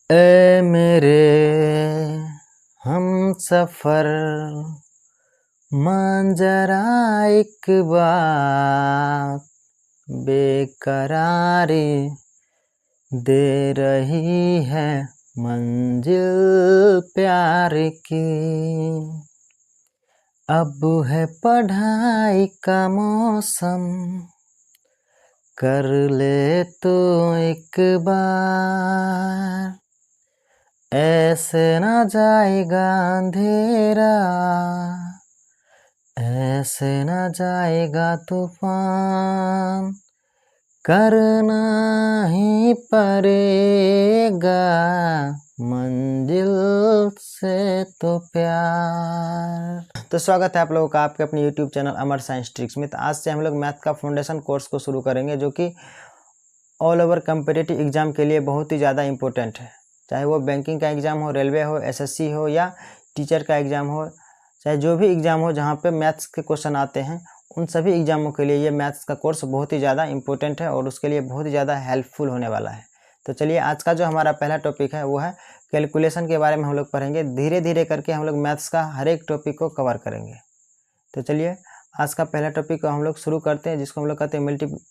ए मेरे हम सफ़र मान जरा एक बात बेकरारी दे रही है मंजिल प्यार की। अब है पढ़ाई का मौसम कर ले तो एक बार, ऐसे न जाएगा अंधेरा, ऐसे न जाएगा तूफान, करना ही पड़ेगा मंजिल से तो प्यार। तो स्वागत है आप लोगों का आपके अपने YouTube चैनल अमर साइंस ट्रिक्स में। तो आज से हम लोग मैथ का फाउंडेशन कोर्स को शुरू करेंगे, जो कि ऑल ओवर कम्पिटिटिव एग्जाम के लिए बहुत ही ज़्यादा इम्पोर्टेंट है। चाहे वो बैंकिंग का एग्ज़ाम हो, रेलवे हो, एसएससी हो या टीचर का एग्ज़ाम हो, चाहे जो भी एग्ज़ाम हो जहाँ पे मैथ्स के क्वेश्चन आते हैं, उन सभी एग्ज़ामों के लिए ये मैथ्स का कोर्स बहुत ही ज़्यादा इम्पोर्टेंट है और उसके लिए बहुत ही ज़्यादा हेल्पफुल होने वाला है। तो चलिए आज का जो हमारा पहला टॉपिक है वो है कैलकुलेशन के बारे में हम लोग पढ़ेंगे। धीरे धीरे करके हम लोग मैथ्स का हर एक टॉपिक को कवर करेंगे। तो चलिए आज का पहला टॉपिक को हम लोग शुरू करते हैं, जिसको हम लोग कहते हैं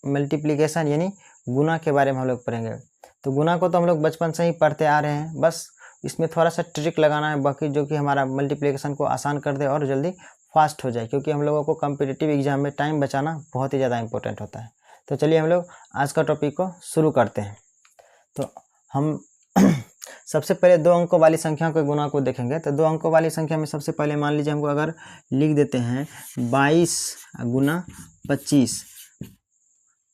मल्टीप्लिकेशन, यानी गुना के बारे में हम लोग पढ़ेंगे। तो गुना को तो हम लोग बचपन से ही पढ़ते आ रहे हैं, बस इसमें थोड़ा सा ट्रिक लगाना है बाकी, जो कि हमारा मल्टीप्लिकेशन को आसान कर दे और जल्दी फास्ट हो जाए, क्योंकि हम लोगों को कम्पिटिटिव एग्जाम में टाइम बचाना बहुत ही ज़्यादा इंपॉर्टेंट होता है। तो चलिए हम लोग आज का टॉपिक को शुरू करते हैं। तो हम सबसे पहले 2 अंकों वाली संख्या के गुना को देखेंगे। तो 2 अंकों वाली संख्या में सबसे पहले मान लीजिए हमको अगर लिख देते हैं 22 गुना 25,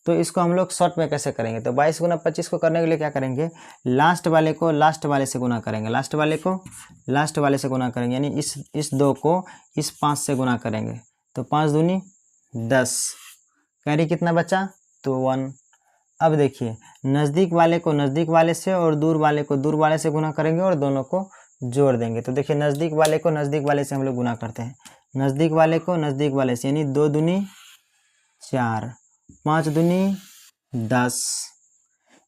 तो इसको हम लोग शॉर्ट में कैसे करेंगे। तो 22 गुना 25 को करने के लिए क्या करेंगे, लास्ट वाले को लास्ट वाले से गुना करेंगे, लास्ट वाले को लास्ट वाले से गुना करेंगे, यानी इस 2 को इस 5 से गुना करेंगे। तो 5 दूनी 10, कैरी कितना बचा, तो 1। अब देखिए नज़दीक वाले को नज़दीक वाले से और दूर वाले को दूर वाले से गुना करेंगे और दोनों को जोड़ देंगे। तो देखिए नज़दीक वाले को नज़दीक वाले से हम लोग गुना करते हैं, नज़दीक वाले को नज़दीक वाले से, यानी 2 दूनी 4, 5 दूनी 10,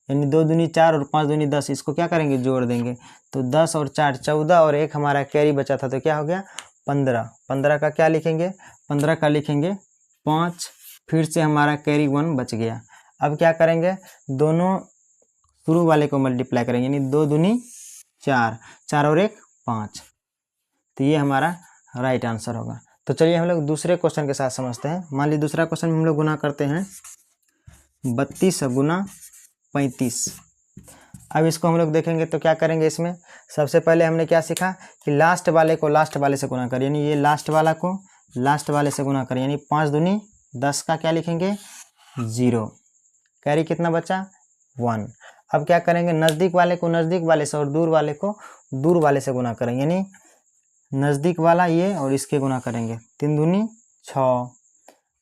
यानी 2 दूनी 4 और 5 दूनी 10, इसको क्या करेंगे, जोड़ देंगे। तो 10 और 4 14 और एक हमारा कैरी बचा था, तो क्या हो गया 15। 15 का क्या लिखेंगे, 15 का लिखेंगे 5, फिर से हमारा कैरी 1 बच गया। अब क्या करेंगे, दोनों शुरू वाले को मल्टीप्लाई करेंगे, यानी 2 दूनी 4, 4 और 1 5। तो ये हमारा राइट आंसर होगा। तो चलिए हम लोग दूसरे क्वेश्चन के साथ समझते हैं। मान लीजिए दूसरा क्वेश्चन में हम लोग गुना करते हैं 32 गुना 35। अब इसको हम लोग देखेंगे तो क्या करेंगे, इसमें सबसे पहले हमने क्या सीखा कि लास्ट वाले को लास्ट वाले से गुना करें, यानी ये लास्ट वाला को लास्ट वाले से गुना करें, यानी 5 दूनी 10 का क्या लिखेंगे 0, कैरी कितना बचा 1। अब क्या करेंगे, नज़दीक वाले को नज़दीक वाले से और दूर वाले को दूर वाले से गुना करेंगे, यानी नज़दीक वाला ये और इसके गुना करेंगे। 3 दूनी 6,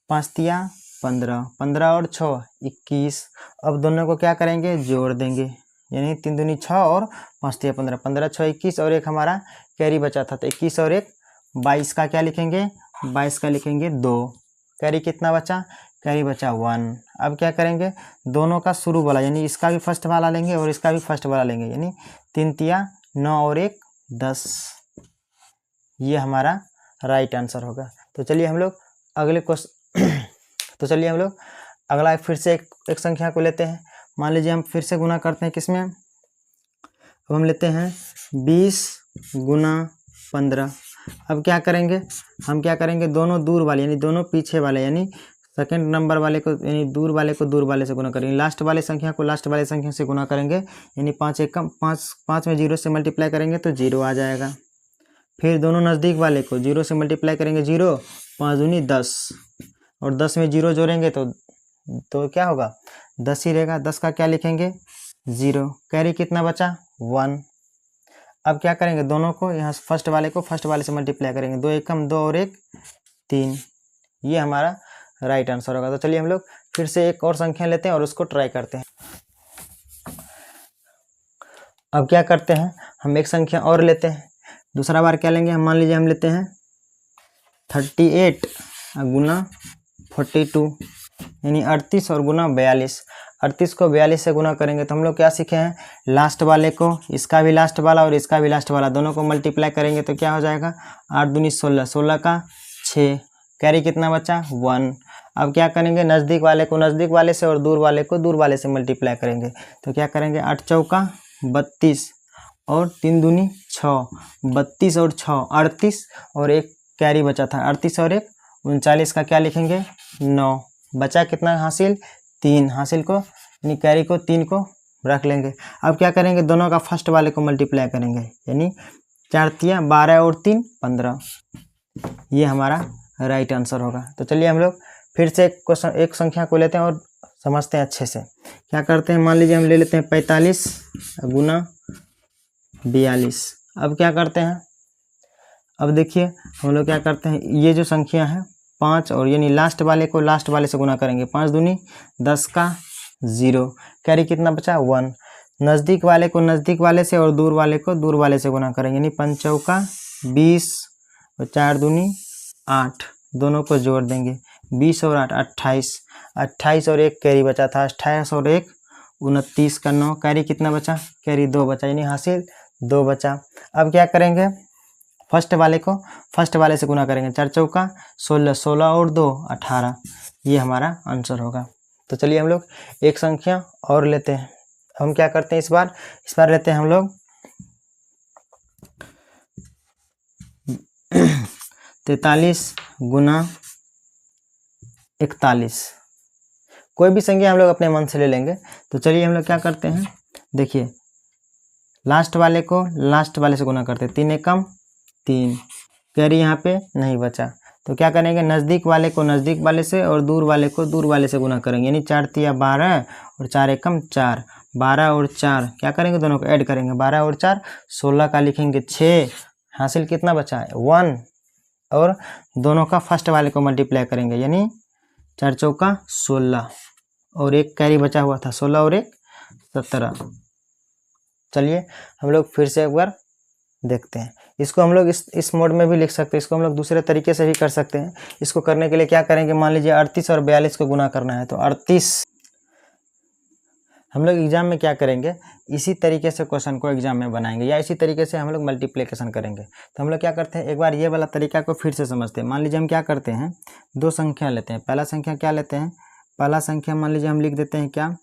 5 तिया 15, 15 और 6 21। अब दोनों को क्या करेंगे, जोड़ देंगे, यानी 3 दूनी 6 और 5 तिया 15, 15 6 21 और एक हमारा कैरी बचा था, तो 21 और 1 22 का क्या लिखेंगे, 22 का लिखेंगे 2, कैरी कितना बचा, कैरी बचा 1। अब क्या करेंगे, दोनों का शुरू वाला, यानी इसका भी फर्स्ट वाला लेंगे और इसका भी फर्स्ट वाला लेंगे, यानी 3 तिया 9 और 1 10। ये हमारा राइट आंसर होगा। तो चलिए हम लोग अगले क्वेश्चन तो चलिए हम लोग अगला फिर से एक संख्या को लेते हैं। मान लीजिए हम फिर से गुना करते हैं किसमें, अब हम लेते हैं 20 गुना 15। अब क्या करेंगे, हम क्या करेंगे, दोनों दूर वाले यानी दोनों पीछे वाले, यानी सेकंड नंबर वाले को यानी दूर वाले को दूर वाले से गुना करेंगे, लास्ट वाले संख्या को लास्ट वाले संख्या से गुना करेंगे, यानी 5 एकम 5 में 0 से मल्टीप्लाई करेंगे तो 0 आ जाएगा। फिर दोनों नज़दीक वाले को 0 से मल्टीप्लाई करेंगे 0, 5 दूनी 10 और 10 में 0 जोड़ेंगे तो क्या होगा 10 ही रहेगा। 10 का क्या लिखेंगे 0, कैरी कितना बचा 1। अब क्या करेंगे, दोनों को यहाँ फर्स्ट वाले को फर्स्ट वाले से मल्टीप्लाई करेंगे, 2 एकम 2 और 1 3। ये हमारा राइट आंसर होगा। तो चलिए हम लोग फिर से एक और संख्या लेते हैं और उसको ट्राई करते हैं। अब क्या करते हैं, हम एक संख्या और लेते हैं, दूसरा बार क्या लेंगे, हम मान लीजिए हम लेते हैं 38 गुना 42, यानी 38 और गुना 42। 38 को 42 से गुना करेंगे तो हम लोग क्या सीखे हैं, लास्ट वाले को, इसका भी लास्ट वाला और इसका भी लास्ट वाला दोनों को मल्टीप्लाई करेंगे तो क्या हो जाएगा, 8 दूनी 16, 16 का 6, कैरी कितना बचा 1। अब क्या करेंगे, नज़दीक वाले को नज़दीक वाले से और दूर वाले को दूर वाले से मल्टीप्लाई करेंगे तो क्या करेंगे, 8 चौका 32 और 3 दूनी 6, 32 और 6 38 और एक कैरी बचा था 38 और एक 39 का क्या लिखेंगे 9, बचा कितना हासिल 3, हासिल को यानी कैरी को 3 को रख लेंगे। अब क्या करेंगे, दोनों का फर्स्ट वाले को मल्टीप्लाई करेंगे यानी 4 तिया 12 और 3 15, ये हमारा राइट आंसर होगा। तो चलिए हम लोग फिर से एक संख्या को लेते हैं और समझते हैं अच्छे से। क्या करते हैं, मान लीजिए हम ले लेते हैं 45 गुना 42। अब क्या करते हैं, अब देखिए हम लोग क्या करते हैं, ये जो संख्या है 5 और यानी लास्ट वाले को लास्ट वाले से गुना करेंगे, 5 दूनी 10 का 0, कैरी कितना बचा 1, नज़दीक वाले को नज़दीक वाले से और दूर वाले को दूर वाले से गुना करेंगे यानी 5 चौका 20 और 4 दूनी 8, दोनों को जोड़ देंगे 20 और 8 28, 28 और एक कैरी बचा था 28 और एक 29 का 9, कैरी कितना बचा, कैरी 2 बचा यानी हासिल 2 बचा। अब क्या करेंगे, फर्स्ट वाले को फर्स्ट वाले से गुना करेंगे, 4 चौका 16, 16 और 2 18, ये हमारा आंसर होगा। तो चलिए हम लोग एक संख्या और लेते हैं। हम क्या करते हैं, इस बार लेते हैं हम लोग 43 गुना 41। कोई भी संख्या हम लोग अपने मन से ले लेंगे। तो चलिए हम लोग क्या करते हैं, देखिए लास्ट वाले को लास्ट वाले से गुना करते हैं, 3 एकम 3, कैरी यहाँ पे नहीं बचा तो क्या करेंगे, नज़दीक वाले को नज़दीक वाले से और दूर वाले को दूर वाले से गुना करेंगे यानी 4 तिया 12 और 4 एकम 4, 12 और 4 क्या करेंगे, दोनों को ऐड करेंगे, 12 और 4 16 का लिखेंगे 6, हासिल कितना बचा है 1 और दोनों का फर्स्ट वाले को मल्टीप्लाई करेंगे यानी 4 चौका 16 और एक कैरी बचा हुआ था 16 और एक 17। चलिए हम लोग फिर से एक बार देखते हैं। इसको हम लोग इस मोड में भी लिख सकते हैं, इसको हम लोग दूसरे तरीके से भी कर सकते हैं। इसको करने के लिए क्या करेंगे, मान लीजिए 38 और 42 को गुना करना है तो 38, हम लोग एग्जाम में क्या करेंगे, इसी तरीके से क्वेश्चन को एग्जाम में बनाएंगे या इसी तरीके से हम लोग मल्टीप्लिकेशन करेंगे। तो हम लोग क्या करते हैं, एक बार ये वाला तरीका को फिर से समझते हैं। मान लीजिए हम क्या करते हैं, दो संख्या लेते हैं। पहला संख्या क्या लेते हैं, पहला संख्या मान लीजिए हम लिख देते हैं क्या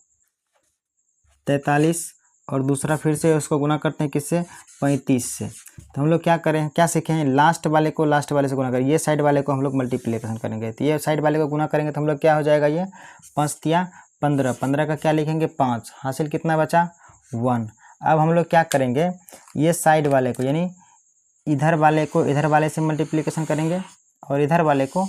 43 और दूसरा फिर से उसको गुना करते हैं किससे 35 से। तो हम लोग क्या करें, क्या सीखे हैं, लास्ट वाले को लास्ट वाले से गुना करें, ये साइड वाले को हम लोग मल्टीप्लिकेशन करेंगे। तो ये साइड वाले को गुना करेंगे तो हम लोग क्या हो जाएगा, ये 5 तिया 15, 15 का क्या लिखेंगे 5, हासिल कितना बचा 1। अब हम लोग क्या करेंगे, ये साइड वाले को यानी इधर वाले को इधर वाले से मल्टीप्लिकेशन करेंगे और इधर वाले को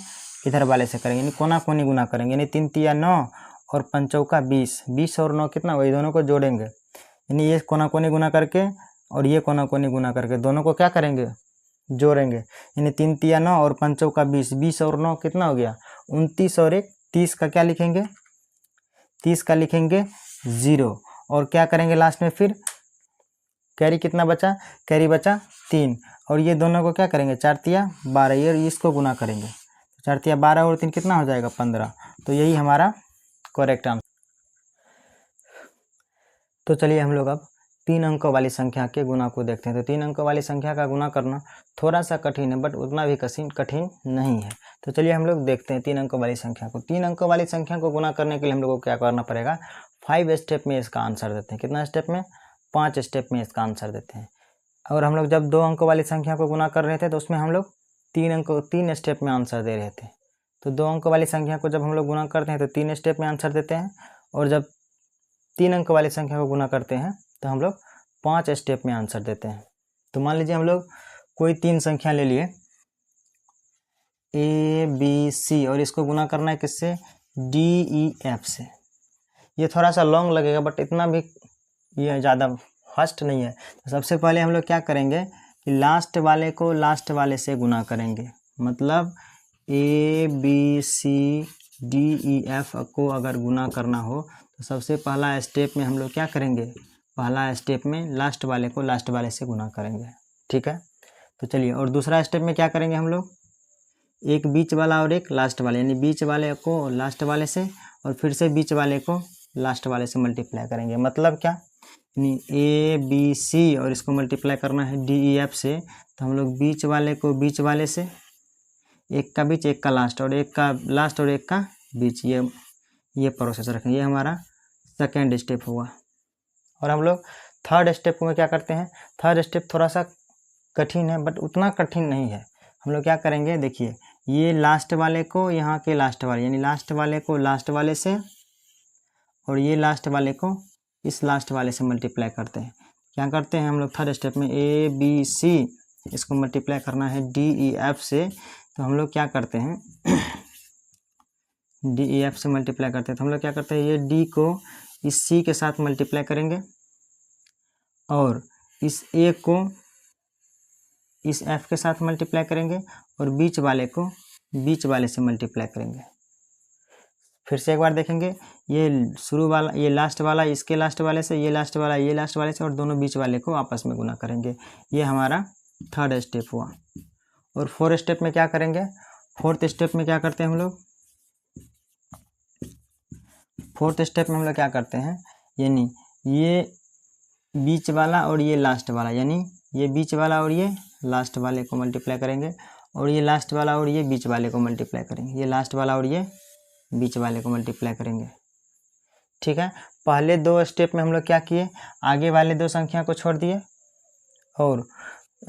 इधर वाले से करेंगे यानी कोना कोनी गुना करेंगे यानी 3 तिया 9 और 5 चौका 20, 20 और 9 कितना, वही दोनों को जोड़ेंगे यानी ये कोना कोनी गुना करके और ये कोना कोनी गुना करके दोनों को क्या करेंगे, जोड़ेंगे यानी 3 तिया 9 और 5 चौका 20, 20 और 9 कितना हो गया 29 और एक 30 का क्या लिखेंगे, 30 का लिखेंगे 0 और क्या करेंगे लास्ट में फिर कैरी कितना बचा, कैरी बचा 3 और ये दोनों को क्या करेंगे 4 तिया 12, ये इसको गुना करेंगे 4 तिया 12 और 3 कितना हो जाएगा 15। तो यही हमारा करेक्ट आंसर। तो चलिए हम लोग अब 3 अंकों वाली संख्या के गुना को देखते हैं। तो 3 अंकों वाली संख्या का गुना करना थोड़ा सा कठिन है बट उतना भी कठिन नहीं है। तो चलिए हम लोग देखते हैं 3 अंकों वाली संख्या को। 3 अंकों वाली संख्या को गुना करने के लिए हम लोग को क्या करना पड़ेगा, 5 स्टेप में इसका आंसर देते हैं। कितना स्टेप में, 5 स्टेप में इसका आंसर देते हैं। और हम लोग जब 2 अंकों वाली संख्या को गुना कर रहे थे तो उसमें हम लोग 3 स्टेप में आंसर दे रहे थे। तो 2 अंकों वाली संख्या को जब हम लोग गुना करते हैं तो 3 स्टेप में आंसर देते हैं और जब 3 अंक वाली संख्या को गुना करते हैं तो हम लोग 5 स्टेप में आंसर देते हैं। तो मान लीजिए हम लोग कोई 3 संख्या ले लिए ABC और इसको गुना करना है किससे, DEF से। ये थोड़ा सा लॉन्ग लगेगा बट इतना भी ये ज़्यादा फास्ट नहीं है। तो सबसे पहले हम लोग क्या करेंगे कि लास्ट वाले को लास्ट वाले से गुना करेंगे, मतलब ABCDEF को अगर गुना करना हो तो सबसे पहला स्टेप में हम लोग क्या करेंगे, पहला स्टेप में लास्ट वाले को लास्ट वाले से गुना करेंगे, ठीक है। तो चलिए और दूसरा स्टेप में क्या करेंगे हम लोग, एक बीच वाला और एक लास्ट वाले, यानी बीच वाले को लास्ट वाले से और फिर से बीच वाले को लास्ट वाले से मल्टीप्लाई करेंगे। मतलब क्या, यानी ए बी सी और इसको मल्टीप्लाई करना है डी ई एफ से, तो हम लोग बीच वाले को बीच वाले से, एक का बीच एक का लास्ट, और एक का लास्ट और एक का बीच, ये प्रोसेस रखेंगे। ये हमारा सेकेंड स्टेप हुआ। और हम लोग थर्ड स्टेप में क्या करते हैं, थर्ड स्टेप थोड़ा सा कठिन है बट उतना कठिन नहीं है। हम लोग क्या करेंगे, देखिए ये लास्ट वाले को यहाँ के लास्ट वाले, यानी लास्ट वाले को लास्ट वाले से, और ये लास्ट वाले को इस लास्ट वाले से मल्टीप्लाई करते हैं। क्या करते हैं हम लोग थर्ड स्टेप में, ए बी सी इसको मल्टीप्लाई करना है डी ई एफ से, तो हम लोग क्या करते हैं डी ई एफ से मल्टीप्लाई करते हैं। तो हम लोग क्या करते हैं, ये डी को इस सी के साथ मल्टीप्लाई करेंगे और इस ए को इस एफ के साथ मल्टीप्लाई करेंगे और बीच वाले को बीच वाले से मल्टीप्लाई करेंगे। फिर से एक बार देखेंगे, ये शुरू वाला ये लास्ट वाला इसके लास्ट वाले से, ये लास्ट वाला ये लास्ट वाले से, और दोनों बीच वाले को आपस में गुना करेंगे। ये हमारा थर्ड स्टेप हुआ। और फोर्थ स्टेप में क्या करेंगे, फोर्थ स्टेप में क्या करते हैं हम लोग, फोर्थ स्टेप में हम लोग क्या करते हैं, यानी ये बीच वाला और ये लास्ट वाला, यानी ये बीच वाला और ये लास्ट वाले को मल्टीप्लाई करेंगे, और ये लास्ट वाला और ये बीच वाले को मल्टीप्लाई करेंगे, ये लास्ट वाला और ये बीच वाले को मल्टीप्लाई करेंगे। ठीक है, पहले दो स्टेप में हम लोग क्या किए, आगे वाले दो संख्या को छोड़ दिए, और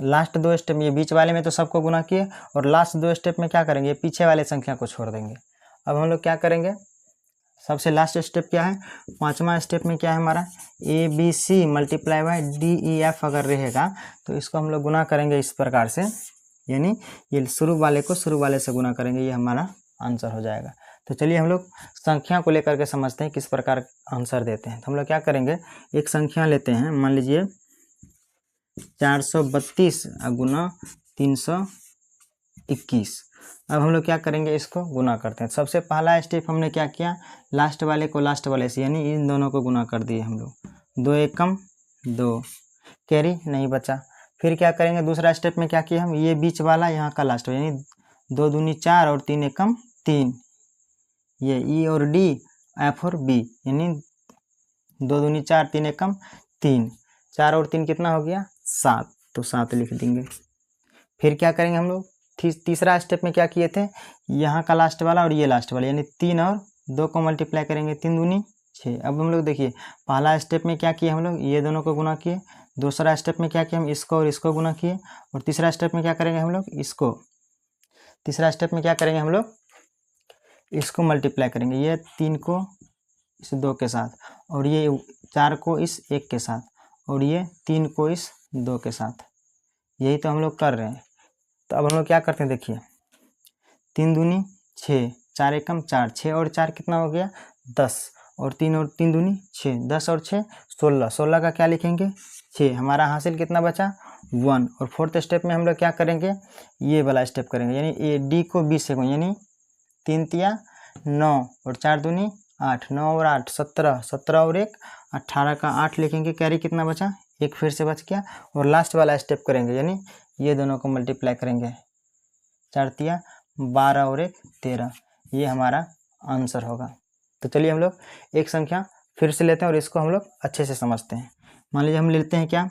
लास्ट दो स्टेप में ये बीच वाले में तो सबको गुना किए, और लास्ट दो स्टेप में क्या करेंगे, पीछे वाले संख्या को छोड़ देंगे। अब हम लोग क्या करेंगे, सबसे लास्ट स्टेप क्या है, पांचवा स्टेप में क्या है हमारा, A B C multiply by D E F अगर रहेगा तो इसको हम लोग गुना करेंगे इस प्रकार से, यानी ये शुरू वाले को शुरू वाले से गुना करेंगे, ये हमारा आंसर हो जाएगा। तो चलिए हम लोग संख्या को लेकर के समझते हैं किस प्रकार आंसर देते हैं। तो हम लोग क्या करेंगे, एक संख्या लेते हैं, मान लीजिए 432 गुना 321। अब हम लोग क्या करेंगे, इसको गुना करते हैं। सबसे पहला स्टेप हमने क्या किया, लास्ट वाले को लास्ट वाले से, यानी इन दोनों को गुना कर दिए हम लोग, 2 एकम 2, कैरी नहीं बचा। फिर क्या करेंगे, दूसरा स्टेप में क्या किया हम, ये बीच वाला यहाँ का लास्ट, यानी 2 दूनी 4 और 3 एकम 3, ये ई और डी एफ और बी, यानी 2 दूनी 4 3 एकम 3, 4 और 3 कितना हो गया 7, तो 7 लिख देंगे। फिर क्या करेंगे हम लोग, तीसरा स्टेप में क्या किए थे, यहाँ का लास्ट वाला और ये लास्ट वाला, यानी 3 और 2 को मल्टीप्लाई करेंगे, 3 दूनी 6। अब हम लोग देखिए पहला स्टेप में क्या किए हम लोग, ये दोनों को गुना किए, दूसरा स्टेप में क्या किया हम, इसको और इसको गुना किए, और तीसरा स्टेप में क्या करेंगे हम लोग, इसको, तीसरा स्टेप में क्या करेंगे हम लोग, इसको मल्टीप्लाई करेंगे, ये 3 को इस 2 के साथ, और ये 4 को इस 1 के साथ, और ये 3 को इस 2 के साथ। यही तो हम लोग कर रहे हैं। तो अब हम लोग क्या करते हैं, देखिए 3 दूनी 6, 4 एकम 4, 6 और 4 कितना हो गया 10, और 3 और 3 दूनी 6, 10 और 6 16, 16 का क्या लिखेंगे 6, हमारा हासिल कितना बचा 1। और फोर्थ स्टेप में हम लोग क्या करेंगे, ये वाला स्टेप करेंगे, यानी ए डी को 20 से, यानी 3 तिया 9 और 4 दूनी 8, 9 और 8 17, 17 और 1 18 का 8 लिखेंगे, कैरी कितना बचा 1 फिर से बच गया। और लास्ट वाला स्टेप करेंगे, यानी ये दोनों को मल्टीप्लाई करेंगे, 4 तिया 12 और 1 13, ये हमारा आंसर होगा। तो चलिए हम लोग एक संख्या फिर से लेते हैं और इसको हम लोग अच्छे से समझते हैं। मान लीजिए हम लेते हैं क्या,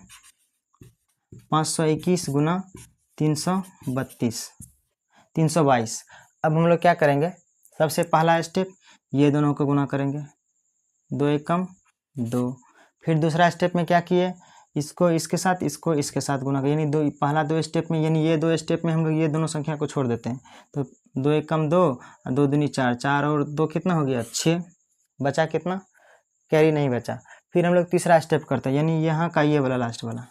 521 गुना 322। अब हम लोग क्या करेंगे, सबसे पहला स्टेप ये दोनों को गुना करेंगे, 2 एकम 2। फिर दूसरा स्टेप में क्या किए, इसको इसके साथ इसको इसके साथ गुना कर, यानी पहला 2 स्टेप में, यानी ये 2 स्टेप में हम लोग ये दोनों संख्या को छोड़ देते हैं, तो 2 एकम 2 और 2 दूनी 4, 4 और 2 कितना हो गया 6, बचा कितना, कैरी नहीं बचा। फिर हम लोग तीसरा स्टेप करते हैं, यानी यहाँ का ये वाला लास्ट वाला,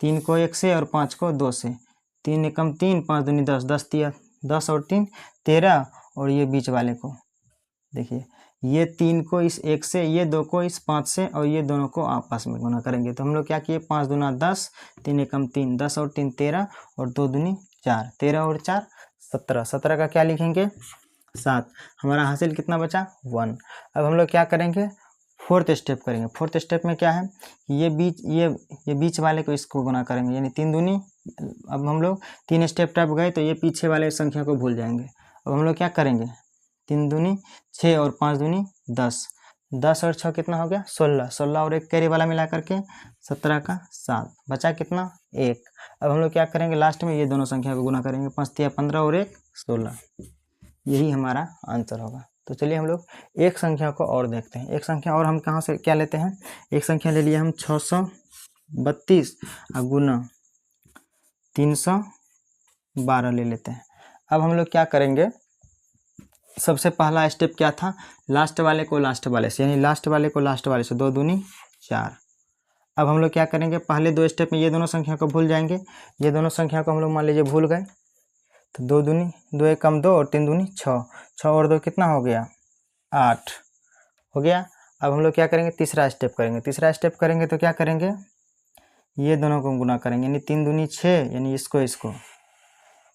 3 को 1 से और 5 को 2 से, 3 एकम 3, 5 दूनी 10, 10 तिया 10 और 3 13, और ये बीच वाले को देखिए, ये 3 को इस 1 से, ये 2 को इस 5 से, और ये दोनों को आपस में गुना करेंगे। तो हम लोग क्या किए, 5 दूना 10, 3 एकम 3, 10 और 3 13, और 2 दूनी 4, 13 और 4 17, 17 का क्या लिखेंगे 7, हमारा हासिल कितना बचा 1। अब हम लोग क्या करेंगे, फोर्थ स्टेप करेंगे। फोर्थ स्टेप में क्या है, ये बीच वाले को इसको गुना करेंगे, यानी 3 दूनी, अब हम लोग 3 स्टेप टप गए तो ये पीछे वाले संख्या को भूल जाएंगे। अब हम लोग क्या करेंगे, 3 दूनी 6 और 5 दूनी 10, 10 और 6 कितना हो गया 16, 16 और 1 कैरी वाला मिला करके 17 का 7, बचा कितना 1। अब हम लोग क्या करेंगे लास्ट में ये दोनों संख्या को गुना करेंगे, 5 तिया 15 और 1 16, यही हमारा आंसर होगा। तो चलिए हम लोग एक संख्या को और देखते हैं। एक संख्या और हम कहाँ से क्या लेते हैं, एक संख्या ले लिया हम 632 गुना 312 ले लेते हैं। अब हम लोग क्या करेंगे, सबसे पहला स्टेप क्या था, लास्ट वाले को लास्ट वाले से, यानी लास्ट वाले को लास्ट वाले से 2 दूनी 4। अब हम लोग क्या करेंगे, पहले 2 स्टेप में ये दोनों संख्या को भूल जाएंगे। ये दोनों संख्या को हम लोग मान लीजिए भूल गए, तो 2 दूनी 2 एक कम 2 और 3 दूनी 6, 6 और 2 कितना हो गया 8 हो गया। अब हम लोग क्या करेंगे, तीसरा स्टेप करेंगे। तीसरा स्टेप करेंगे तो क्या करेंगे, ये दोनों को गुना करेंगे, यानी 3 दूनी 6, यानी इसको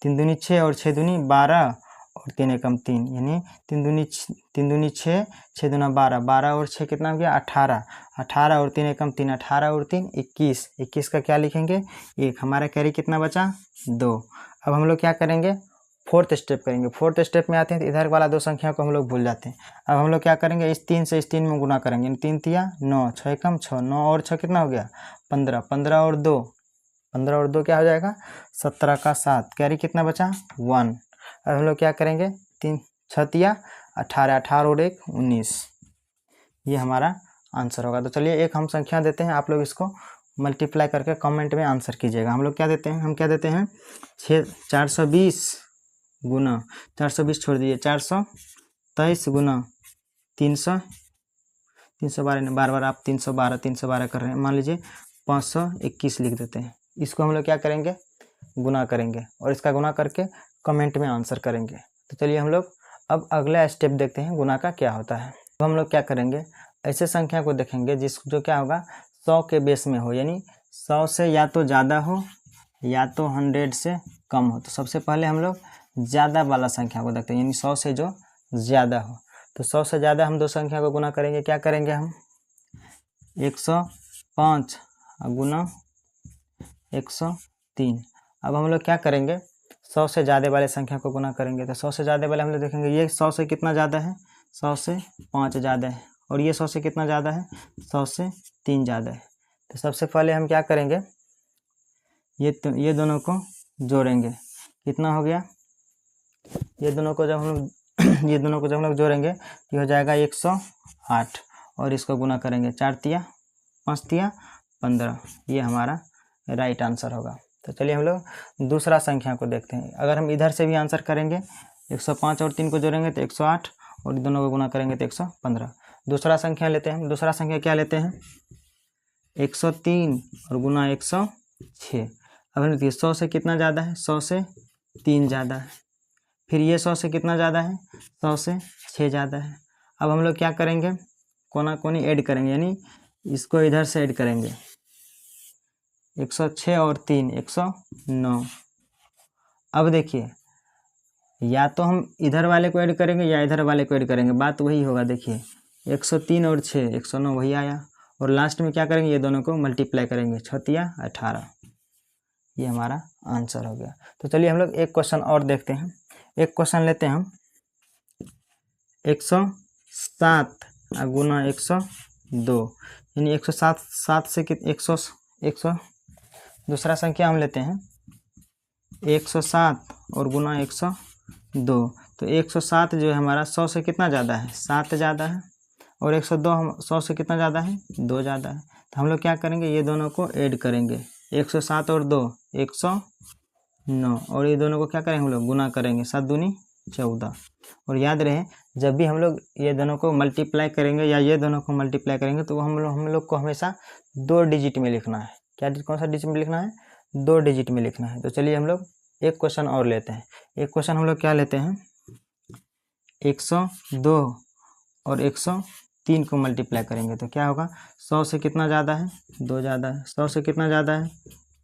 3 दूनी 6 और 6 दूनी 12 और 3 एकम 3, यानी 3 दूनी 6, 6 दूना 12, 12 और 6 कितना हो गया 18, 18 और 3 एकम 3, 18 और 3 21, 21 का क्या लिखेंगे 1, हमारा कैरी कितना बचा 2। अब हम लोग क्या करेंगे, फोर्थ स्टेप करेंगे। फोर्थ स्टेप में आते हैं तो इधर वाला 2 संख्या को हम लोग भूल जाते हैं। अब हम लोग क्या करेंगे, इस 3 से इस 3 में गुना करेंगे, 3 तिया 9, 6 एकम 6, 9 और 6 कितना हो गया 15, 15 और 2, 15 और 2 क्या हो जाएगा 17 का 7, कैरी कितना बचा 1। अब हम लोग क्या करेंगे, 3 6 तिया 18, 18 और 1 19, ये हमारा आंसर होगा। तो चलिए एक हम संख्या देते हैं, आप लोग इसको मल्टीप्लाई करके कमेंट में आंसर कीजिएगा। हम लोग क्या देते हैं, हम क्या देते हैं 420 गुना 420 छोड़ दीजिए 423 गुना 312, बार बार आप 312 कर रहे हैं, मान लीजिए 521 लिख देते हैं। इसको हम लोग क्या करेंगे, गुना करेंगे और इसका गुना करके कमेंट में आंसर करेंगे। तो चलिए हम लोग अब अगला स्टेप देखते हैं गुना का क्या होता है। तो हम लोग क्या करेंगे, ऐसे संख्या को देखेंगे जो क्या होगा 100 के बेस में हो, यानी 100 से या तो ज़्यादा हो या तो 100 से कम हो। तो सबसे पहले हम लोग ज़्यादा वाला संख्या को देखते हैं, यानी 100 से जो ज़्यादा हो। तो 100 से ज़्यादा हम 2 संख्या को गुना करेंगे, क्या करेंगे हम 105 गुना 103। अब हम लोग क्या करेंगे, 100 से ज़्यादा वाले संख्या को गुना करेंगे। तो 100 से ज़्यादा वाले हम लोग देखेंगे, ये 100 से कितना ज़्यादा है 100 से 5 ज़्यादा है, और ये 100 से कितना ज़्यादा है 100 से 3 ज़्यादा है। तो सबसे पहले हम क्या करेंगे, ये दोनों को जोड़ेंगे, कितना हो गया, ये दोनों को जब हम लोग ये दोनों को जब हम लोग जोड़ेंगे ये हो जाएगा 108, और इसको गुना करेंगे 4 तिया 5 तिया 15, ये हमारा राइट आंसर होगा। तो चलिए हम लोग दूसरा संख्या को देखते हैं। अगर हम इधर से भी आंसर करेंगे 105 और 3 को जोड़ेंगे तो 108, और दोनों को गुना करेंगे तो 115। दूसरा संख्या लेते हैं हम, दूसरा संख्या क्या लेते हैं 103 और गुना 106। अब हम देखिए 100 से कितना ज़्यादा है 100 से 3 ज़्यादा है, फिर ये 100 से कितना ज़्यादा है 100 से 6 ज़्यादा है। अब हम लोग क्या करेंगे, कोना कोनी ऐड करेंगे, यानी इसको इधर से ऐड करेंगे, 106 और 3 109। अब देखिए या तो हम इधर वाले को ऐड करेंगे या इधर वाले को ऐड करेंगे, बात वही होगा। देखिए 103 और 6 109 वही आया, और लास्ट में क्या करेंगे, ये दोनों को मल्टीप्लाई करेंगे 6 तिया 18, ये हमारा आंसर हो गया। तो चलिए हम लोग एक क्वेश्चन और देखते हैं। एक क्वेश्चन लेते हैं हम 107 गुना 102, यानी 107 7 से 100 दूसरा संख्या हम लेते हैं 107 और गुना 102। तो 107 जो है हमारा 100 से कितना ज़्यादा है 7 ज़्यादा है, और 102 हम 100 से कितना ज़्यादा है 2 ज़्यादा है। तो हम लोग क्या करेंगे, ये दोनों को ऐड करेंगे, 107 और 2 109, और ये दोनों को क्या करेंगे हम लोग गुना करेंगे, 7 दूनी 14। और याद रहे जब भी हम लोग ये दोनों को मल्टीप्लाई करेंगे या ये दोनों को मल्टीप्लाई करेंगे तो हम लोग को हमेशा 2 डिजिट में लिखना है। क्या कौन सा डिजिट में लिखना है 2 डिजिट में लिखना है। तो चलिए हम लोग एक क्वेश्चन और लेते हैं। एक क्वेश्चन हम लोग क्या लेते हैं 102 और 103 को मल्टीप्लाई करेंगे तो क्या होगा, 100 से कितना ज़्यादा है 2 ज़्यादा है, 100 से कितना ज़्यादा है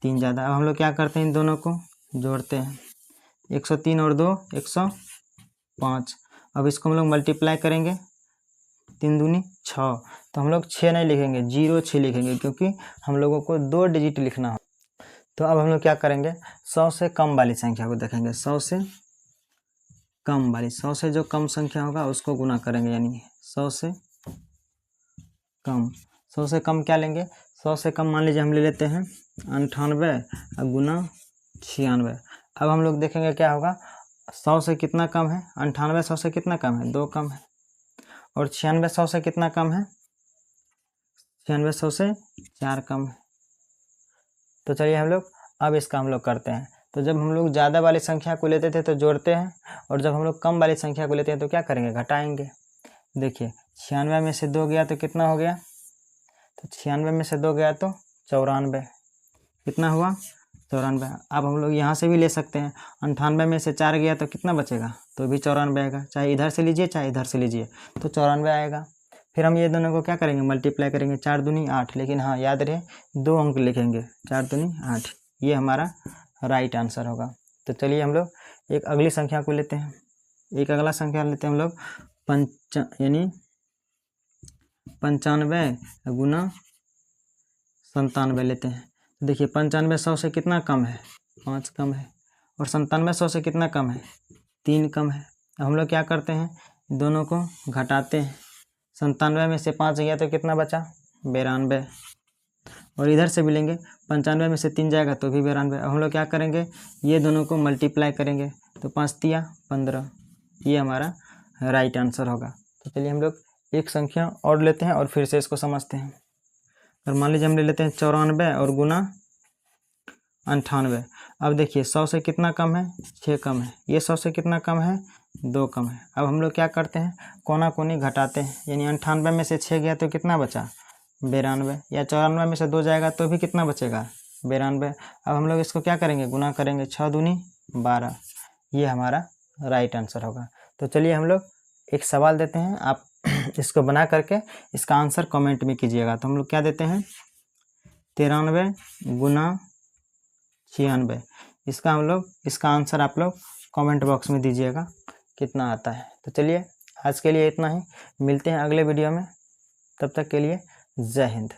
3 ज़्यादा। अब हम लोग क्या करते हैं, इन दोनों को जोड़ते हैं, 103 और 2 105। अब इसको हम लोग मल्टीप्लाई करेंगे, 3 दूनी 6। तो हम लोग 6 नहीं लिखेंगे 06 लिखेंगे, क्योंकि हम लोगों को 2 डिजिट लिखना हो। तो अब हम लोग क्या करेंगे, 100 से कम वाली संख्या को देखेंगे, 100 से कम वाली, 100 से जो कम संख्या होगा उसको गुना करेंगे, यानी 100 से कम। 100 से कम क्या लेंगे? 100 से कम मान लीजिए हम ले लेते हैं 98 गुना 96। अब हम लोग देखेंगे क्या होगा। 100 से कितना कम है? 98 100 से कितना कम है? 2 कम है। और 96 100 से कितना कम है? 96 100 से 4 कम है। तो चलिए हम लोग अब इसका हम लोग करते हैं। तो जब हम लोग ज़्यादा वाली संख्या को लेते थे तो जोड़ते हैं, और जब हम लोग कम वाली संख्या को लेते हैं तो क्या करेंगे? घटाएंगे। देखिए 96 में से 2 गया तो कितना हो गया? तो 96 में से 2 गया तो 94। कितना हुआ? 94। अब हम लोग यहाँ से भी ले सकते हैं। 98 में से 4 गया तो कितना बचेगा? तो भी 94 आएगा। चाहे इधर से लीजिए चाहे इधर से लीजिए तो 94 आएगा। फिर हम ये दोनों को क्या करेंगे? मल्टीप्लाई करेंगे। 4 दूनी 8, लेकिन हाँ याद रहे 2 अंक लिखेंगे। 4 दूनी 8, ये हमारा राइट आंसर होगा। तो चलिए हम लोग एक अगली संख्या को लेते हैं। एक अगला संख्या लेते हैं हम लोग 95 गुना 97 लेते हैं। देखिए 95 100 से कितना कम है? 5 कम है। और 97 100 से कितना कम है? 3 कम है। अब हम लोग क्या करते हैं? दोनों को घटाते हैं। 97 में से 5 गया तो कितना बचा? 92। और इधर से भी लेंगे। 95 में से 3 जाएगा तो भी 92। अब हम लोग क्या करेंगे? ये दोनों को मल्टीप्लाई करेंगे। तो 5 तिया 15, ये हमारा राइट आंसर होगा। तो चलिए हम लोग एक संख्या और लेते हैं और फिर से इसको समझते हैं। और मान लीजिए हम ले लेते हैं 94 और गुना 98। अब देखिए 100 से कितना कम है? 6 कम है। ये 100 से कितना कम है? 2 कम है। अब हम लोग क्या करते हैं? कोना कोनी घटाते हैं। यानी 98 में से 6 गया तो कितना बचा? 92। या 94 में से 2 जाएगा तो भी कितना बचेगा? 92। अब हम लोग इसको क्या करेंगे? गुना करेंगे। 6 दूनी 12, ये हमारा राइट आंसर होगा। तो चलिए हम लोग एक सवाल देते हैं, आप इसको बना करके इसका आंसर कमेंट में कीजिएगा। तो हम लोग क्या देते हैं? 93 गुना 96। इसका आंसर आप लोग कमेंट बॉक्स में दीजिएगा कितना आता है। तो चलिए आज के लिए इतना ही, मिलते हैं अगले वीडियो में। तब तक के लिए जय हिंद।